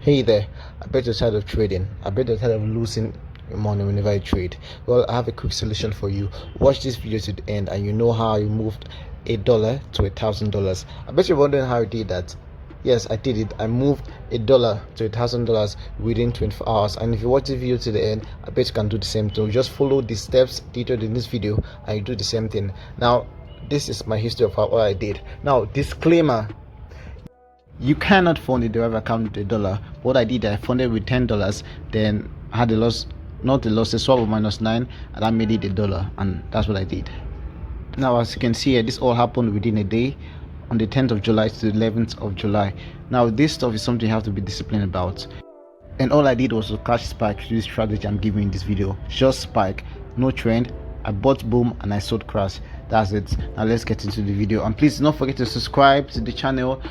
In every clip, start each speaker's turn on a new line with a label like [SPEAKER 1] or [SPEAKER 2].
[SPEAKER 1] Hey there, I bet you're tired of trading. I bet you're tired of losing money whenever you trade. Well, I have a quick solution for you. Watch this video to the end and you know how I moved $1 to $1,000. I bet you're wondering how I did that. Yes, I did it. I moved $1 to $1,000 within 24 hours. And if you watch the video to the end, I bet you can do the same thing. Just follow the steps detailed in this video and you do the same thing. Now, this is my history of what I did. Now, disclaimer. You cannot fund a derived account with $1. What I did, I funded with $10, then I had a loss, not a loss, a swap of -9, and I made it $1, and that's what I did. Now, as you can see here, this all happened within a day, on the 10th of July to the 11th of July. Now, this stuff is something you have to be disciplined about. And all I did was to catch spike to this strategy I'm giving in this video. Just spike, no trend. I bought boom and I sold crash. That's it. Now let's get into the video. And please do not forget to subscribe to the channel.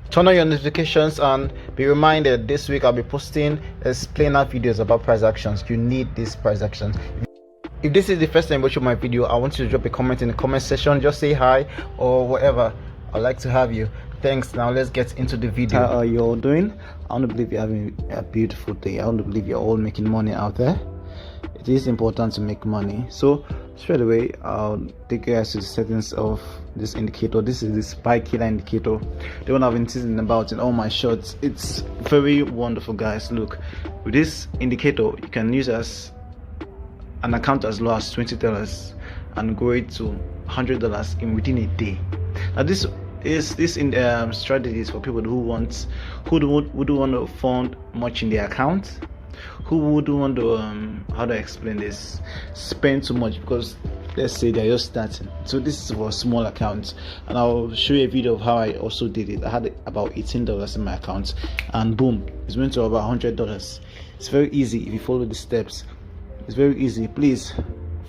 [SPEAKER 1] Turn on your notifications and be reminded this week I'll be posting explainer videos about price actions. You need these price actions. If this is the first time watching my video, I want you to drop a comment in the comment section. Just say hi or whatever. I'd like to have you. Thanks. Now let's get into the video. How are you all doing? I want to believe you're having a beautiful day. I want to believe you're all making money out there. It is important to make money. So straight away I'll take you guys to the settings of this indicator. This is the spike killer indicator, the one I've been teasing about in all my shorts. It's very wonderful, guys. Look, with this indicator you can use as an account as low as $20 and grow it to $100 in within a day. Now this strategies for people who don't want to fund much in their account, who would want to how do I explain this, spend too much, because let's say they're just starting. So this is for small accounts, and I'll show you a video of how I also did it. I had about $18 in my account, and boom, it's went to about $100. It's very easy if you follow the steps. It's very easy. Please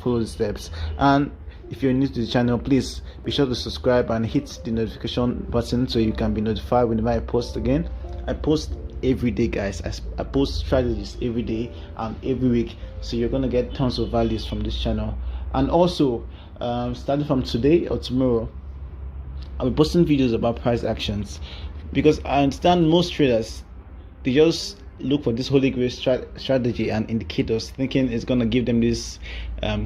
[SPEAKER 1] follow the steps. And if you're new to the channel, please be sure to subscribe and hit the notification button so you can be notified whenever I post again. I post every day, guys. I post strategies every day and every week, so you're gonna get tons of values from this channel. And also starting from today or tomorrow, I'll be posting videos about price actions, because I understand most traders, they just look for this holy grail strategy and indicators thinking it's gonna give them this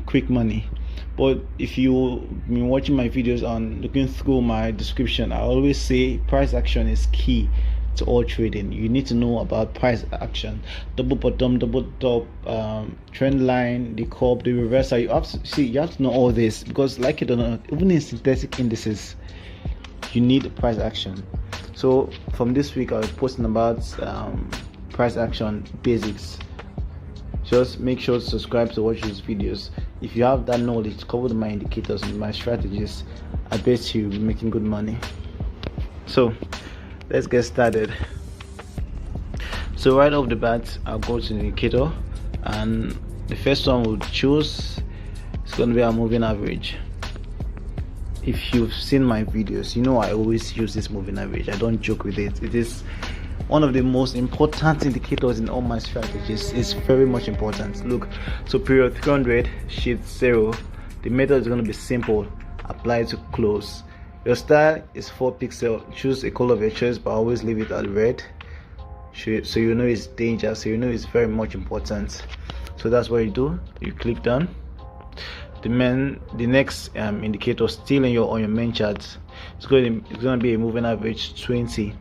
[SPEAKER 1] quick money. But if you've been watching my videos and looking through my description, I always say price action is key to all trading. You need to know about price action, double bottom, double top, trend line, the cup, the reversal. You have to know all this, because like it or not, even in synthetic indices you need price action. So from this week I'll be posting about price action basics. Just make sure to subscribe to watch these videos. If you have that knowledge covered my indicators and my strategies, I bet you'll be making good money. So let's get started. So right off the bat, I'll go to the indicator, and the first one we'll choose is going to be our moving average. If you've seen my videos, you know I always use this moving average. I don't joke with it. It is one of the most important indicators in all my strategies. It's very much important. Look, so period 300 shift 0. The method is going to be simple. Apply to close. Your style is 4 pixel. Choose a color of your choice, but always leave it at red, so you know it's danger, so you know it's very much important. So that's what you do. You click done. The next indicator, still on your main chart, it's going to be a moving average 20,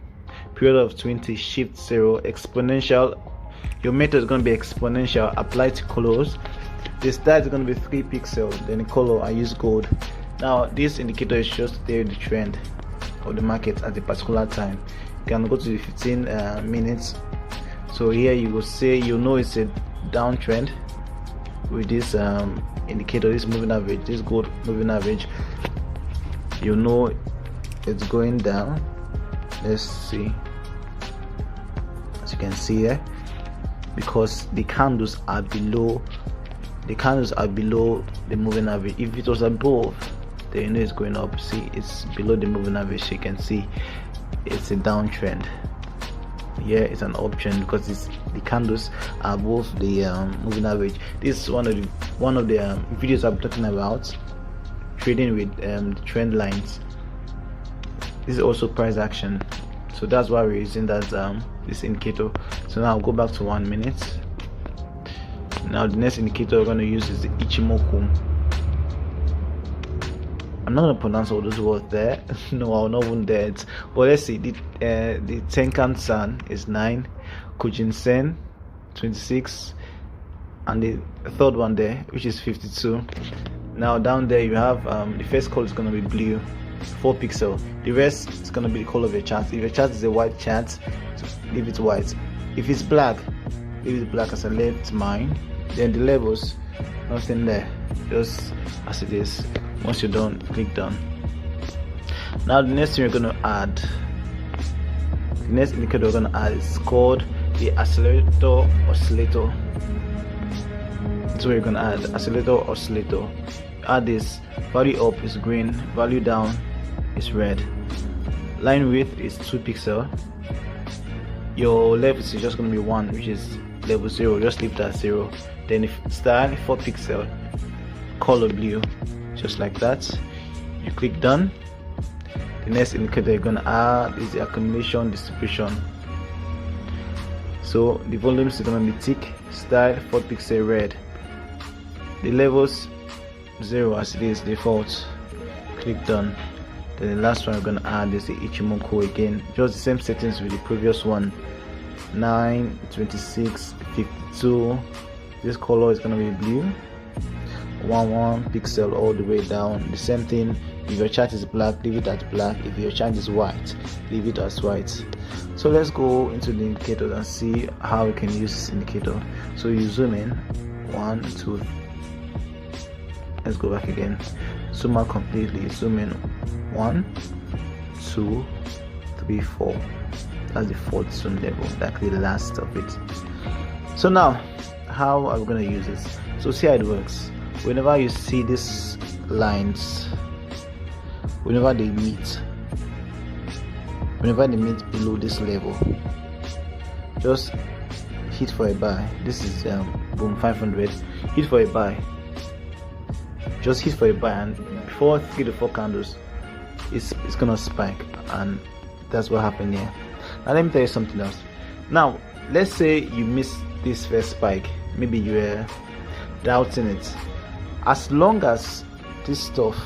[SPEAKER 1] period of 20, shift 0, exponential. Your method is going to be exponential. Apply to close. The style is going to be 3 pixel. Then the color, I use gold. Now this indicator is just the trend of the market at a particular time. You can go to the 15 minutes. So here you will say, you know it's a downtrend with this indicator, this moving average, this gold moving average. You know it's going down. Let's see, as you can see here, because the candles are below the moving average. If it was above, then you know it's going up. See, it's below the moving average, so you can see it's a downtrend. Here it's an uptrend because the candles are above the moving average. This is one of the videos I'm talking about, trading with the trend lines. This is also price action. So that's why we're using that this indicator. So now I'll go back to 1 minute. Now the next indicator we're going to use is the Ichimoku. I'm not going to pronounce all those words there. No, I'll not even dare it. But let's see. The Tenkan San is 9, Kujin Sen 26, and the third one there, which is 52. Now down there you have the first color is going to be blue, 4 pixel. The rest is going to be the color of your chart. If your chart is a white chart, leave it white. If it's black, leave it black as I left mine. Then the levels, nothing there, just as it is. Once you're done, click done. Now the next thing we're going to add, the next indicator we're going to add is called the accelerator oscillator. So we're going to add accelerator oscillator. Add this. Value up is green, value down is red. Line width is 2 pixel. Your level is just going to be 1, which is level 0. Just leave that 0. Then if style 4 pixel, color blue, just like that. You click done. The next indicator you're going to add is the accumulation distribution. So the volumes is going to be tick, style 4 pixel red. The levels 0 as it is default. Click done. Then the last one we're going to add is the Ichimoku again. Just the same settings with the previous one. 9, 26, 52. This color is going to be blue. 1 pixel all the way down. The same thing. If your chart is black, leave it at black. If your chart is white, leave it as white. So let's go into the indicator and see how we can use this indicator. So you zoom in. 1, 2. Let's go back again. Zoom out completely. Zoom in. 1, 2, 3, 4. That's the 4th zoom level. That's the last of it. So now, how are we going to use this? So see how it works. Whenever you see these lines, whenever they meet below this level, just hit for a buy. This is boom 500. Hit for a buy. Just hit for a buy, and before 3 to 4 candles, it's gonna spike, and that's what happened here. Now let me tell you something else. Now let's say you missed this first spike. Maybe you were doubting it. As long as this stuff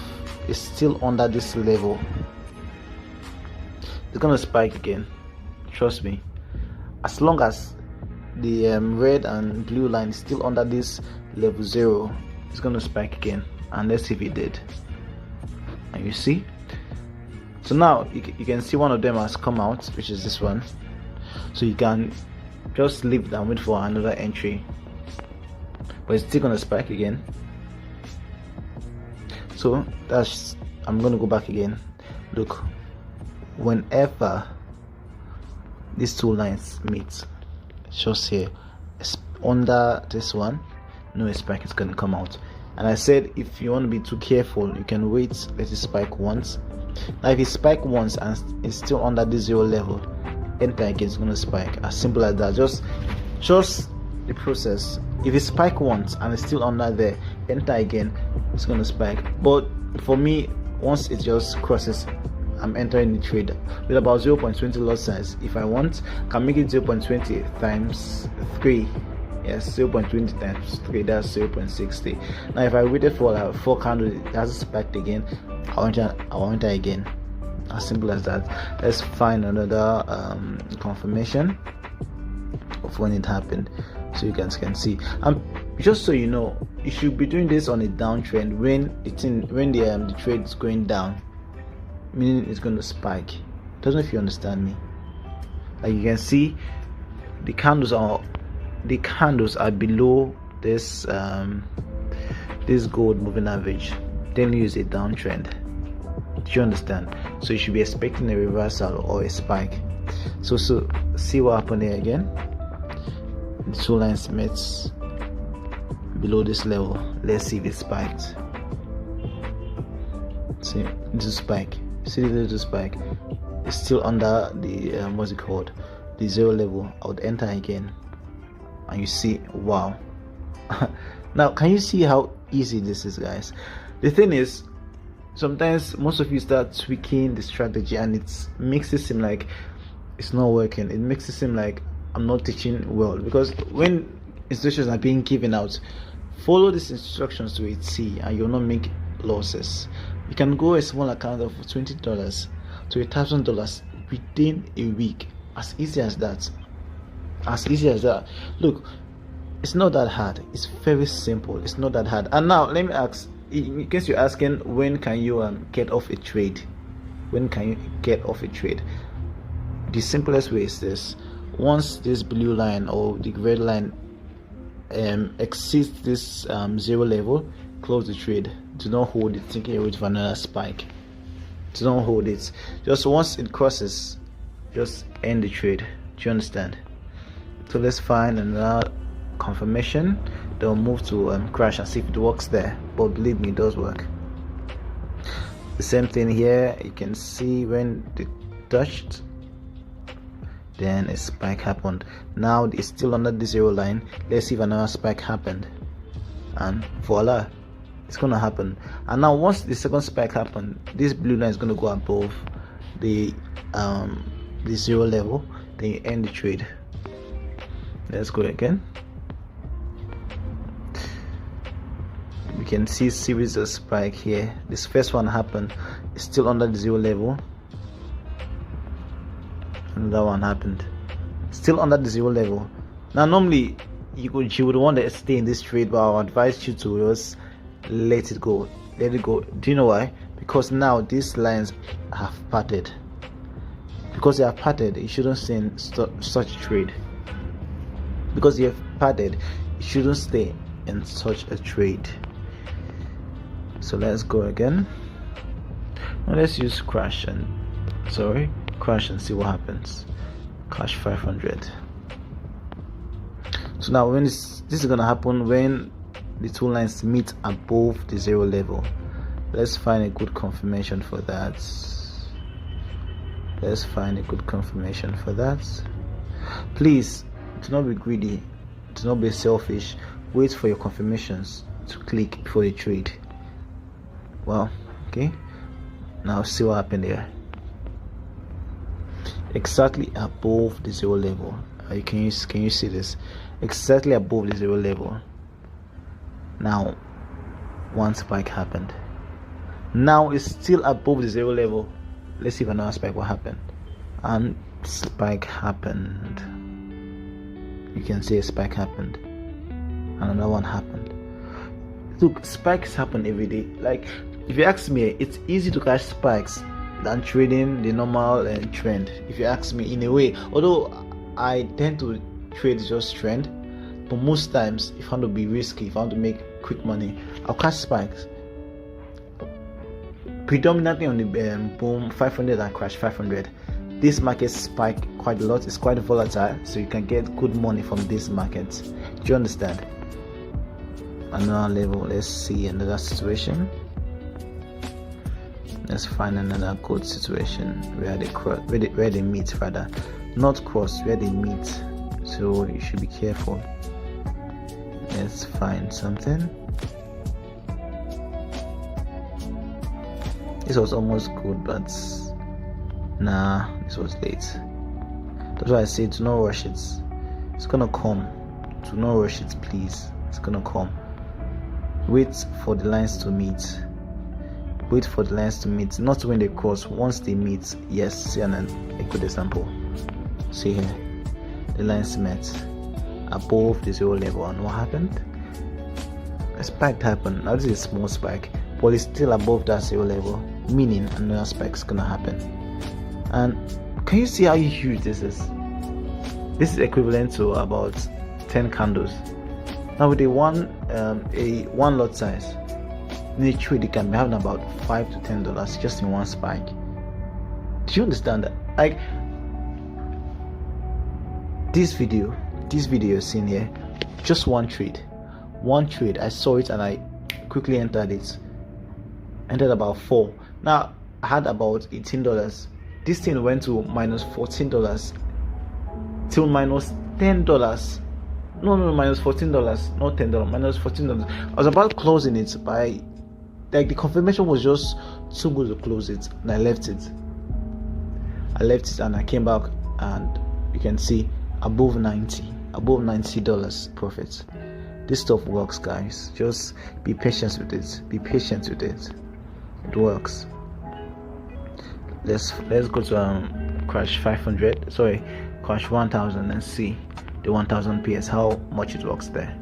[SPEAKER 1] is still under this level, it's gonna spike again. Trust me. As long as the red and blue line is still under this level 0, it's gonna spike again. And let's see if it did. And you see, so now you can see one of them has come out, which is this one. So you can just leave it and wait for another entry, but it's still gonna spike again. So that's, I'm gonna go back again. Look, whenever these two lines meet, just here under this one, no spike is gonna come out. And I said if you want to be too careful, you can wait, let it spike once. Now if it spike once and it's still under this 0 level, enter again, it's gonna spike. As simple as that. Just the process. If it spike once and it's still under there, enter again, it's gonna spike. But for me, once it just crosses, I'm entering the trade with about 0.20 lot size. If I want, I can make it 0.20 times 3. Yes, 0.20 times 3, that's 0.60. Now if I waited for like 4 candles, it hasn't spiked again, I'll enter again. As simple as that. Let's find another confirmation of when it happened, so you guys can see. Just so you know, you should be doing this on a downtrend when the trade is going down, meaning it's going to spike. Don't know if you understand me. Like you can see, the candles are below this this gold moving average. Then use a downtrend. Do you understand? So you should be expecting a reversal or a spike. So see what happened here again. The two lines met below this level. Let's see if it spiked. See, this is spike. See the little spike. It's still under the what's it called? The 0 level. I would enter again. And you see, wow. Now can you see how easy this is, guys? The thing is, sometimes most of you start tweaking the strategy and it makes it seem like it's not working. It makes it seem like I'm not teaching well, because when instructions are being given out, follow these instructions to a T and you'll not make losses. You can go a small account of $20 to $1,000 within a week. As easy as that. As easy as that. Look, it's not that hard. It's very simple. It's not that hard. And now let me ask, in case you're asking, when can you get off a trade? When can you get off a trade? The simplest way is this: once this blue line or the red line exceeds this zero level, close the trade. Do not hold it thinking you're waiting for another spike. Do not hold it. Just once it crosses, just end the trade. Do you understand? So let's find another confirmation. They'll move to crash and see if it works there. But believe me, it does work. The same thing here. You can see when they touched, then a spike happened. Now it's still under the zero line. Let's see if another spike happened, and voila, it's gonna happen. And now once the second spike happened, this blue line is gonna go above the zero level. Then you end the trade. Let's go again. We can see series of spike here. This first one happened, it's still under the zero level. Another one happened, still under the zero level. Now normally you would want to stay in this trade, but I advise you to just let it go. Do you know why? Because now these lines have parted. Because they have parted, you shouldn't stay in such a trade. Because you have parted, you shouldn't stay in such a trade. So let's go again. Now let's use crash and see what happens. Crash 500. So now when this is gonna happen when the two lines meet above the zero level. Let's find a good confirmation for that. Please do not be greedy, do not be selfish. Wait for your confirmations to click before you trade. Well, okay, now see what happened there. Exactly above the zero level. Can you see this? Exactly above the zero level. Now one spike happened. Now it's still above the zero level. Let's see if another spike will happen. And spike happened. You can see a spike happened. Another one happened. Look, spikes happen every day. Like, if you ask me, it's easy to catch spikes than trading the normal trend. If you ask me, in a way, although I tend to trade just trend, but most times if I want to be risky, if I want to make quick money, I'll catch spikes. Predominantly on the boom 500 and crash 500. This market spike quite a lot. It's quite volatile, so you can get good money from this market. Do you understand? Another level. Let's see another situation. Let's find another good situation where they meet, rather, not cross, where they meet. So you should be careful. Let's find something. This was almost good, but nah, this was late. That's why I say do not rush it. It's gonna come. Do not rush it, please. It's gonna come. Wait for the lines to meet. Wait for the lines to meet, not when they cross. Once they meet, yes. See a good example. See here, the lines met above the zero level, and what happened? A spike happened. Now this is a small spike, but it's still above that zero level, meaning another spike is gonna happen. And can you see how huge this is? This is equivalent to about 10 candles. Now with a one lot size, in a trade, you can be having about $5 to $10 just in one spike. Do you understand that? Like, this video you're seeing here, just one trade. I saw it and I quickly entered it. Entered about 4. Now I had about $18. This thing went to minus $14 till minus $10. No, minus $14, not $10, minus $14. I was about closing it by, like, the confirmation was just too good to close it, and I left it and I came back and you can see above $90 profit. This stuff works, guys. Just be patient with it. It works. Let's go to crash 500, sorry, crash 1000 and see the 1000 PS how much it works there.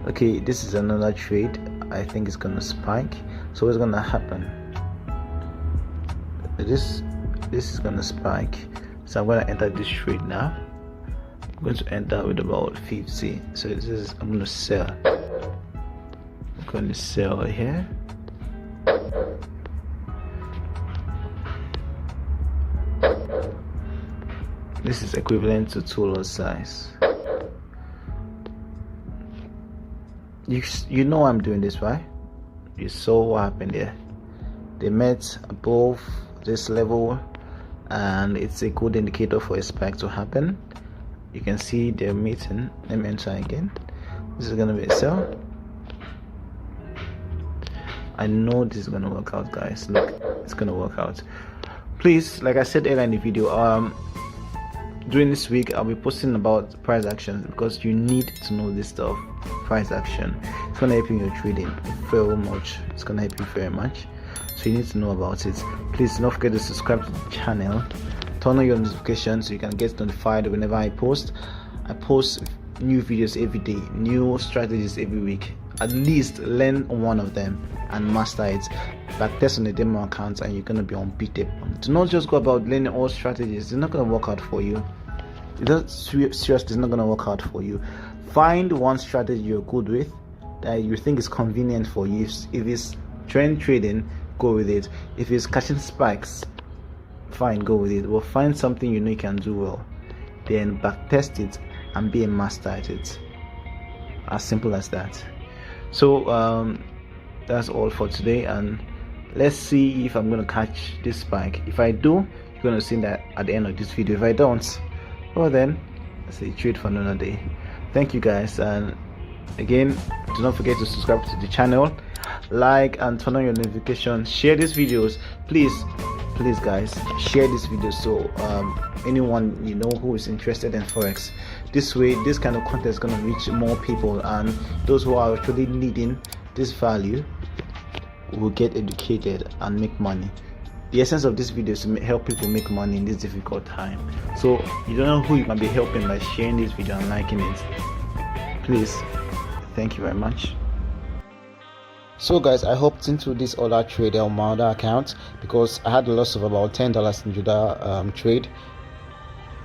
[SPEAKER 1] Okay, this is another trade. I think it's gonna spike. So what's gonna happen? This is gonna spike. So I'm gonna enter this trade now. I'm going to enter with about 50. So this is, I'm gonna sell. I'm gonna sell here. This is equivalent to 2 lot size. You know I'm doing this, right? You saw what happened there. They met above this level, and it's a good indicator for a spike to happen. You can see they're meeting. Let me enter again. This is gonna be a sell. I know this is gonna work out, guys. Look, it's gonna work out. Please, like I said earlier in the video, during this week I'll be posting about price action, because you need to know this stuff. Price action, it's gonna help you in your trading very much. It's gonna help you very much, so you need to know about it. Please don't forget to subscribe to the channel, turn on your notifications so you can get notified whenever I post. I post new videos every day, new strategies every week. At least learn one of them and master it. Backtest on the demo account and you're gonna be unbeatable. Do not just go about learning all strategies. It's not gonna work out for you. Seriously, it's not gonna work out for you. Find one strategy you're good with, that you think is convenient for you. If it's trend trading, go with it. If it's catching spikes, fine, go with it. But find something you know you can do well, then backtest it and be a master at it. As simple as that. So that's all for today, and let's see if I'm gonna catch this spike. If I do, you're gonna see that at the end of this video. If I don't, well then, let's say trade for another day. Thank you guys, and again, do not forget to subscribe to the channel, like and turn on your notifications. Share these videos, please guys, share this video so anyone you know who is interested in forex. This way, this kind of content is going to reach more people, and those who are actually needing this value will get educated and make money. The essence of this video is to help people make money in this difficult time. So you don't know who you can be helping by sharing this video and liking it. Please, thank you very much. So guys, I hopped into this other trade on my other account because I had a loss of about $10 in the trade,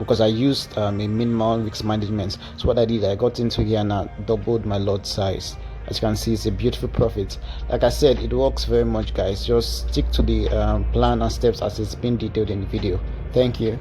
[SPEAKER 1] because I used a minimal risk management. So what I did, I got into here and I doubled my lot size. As you can see, it's a beautiful profit. Like I said, it works very much, guys. Just stick to the plan and steps as it's been detailed in the video. Thank you.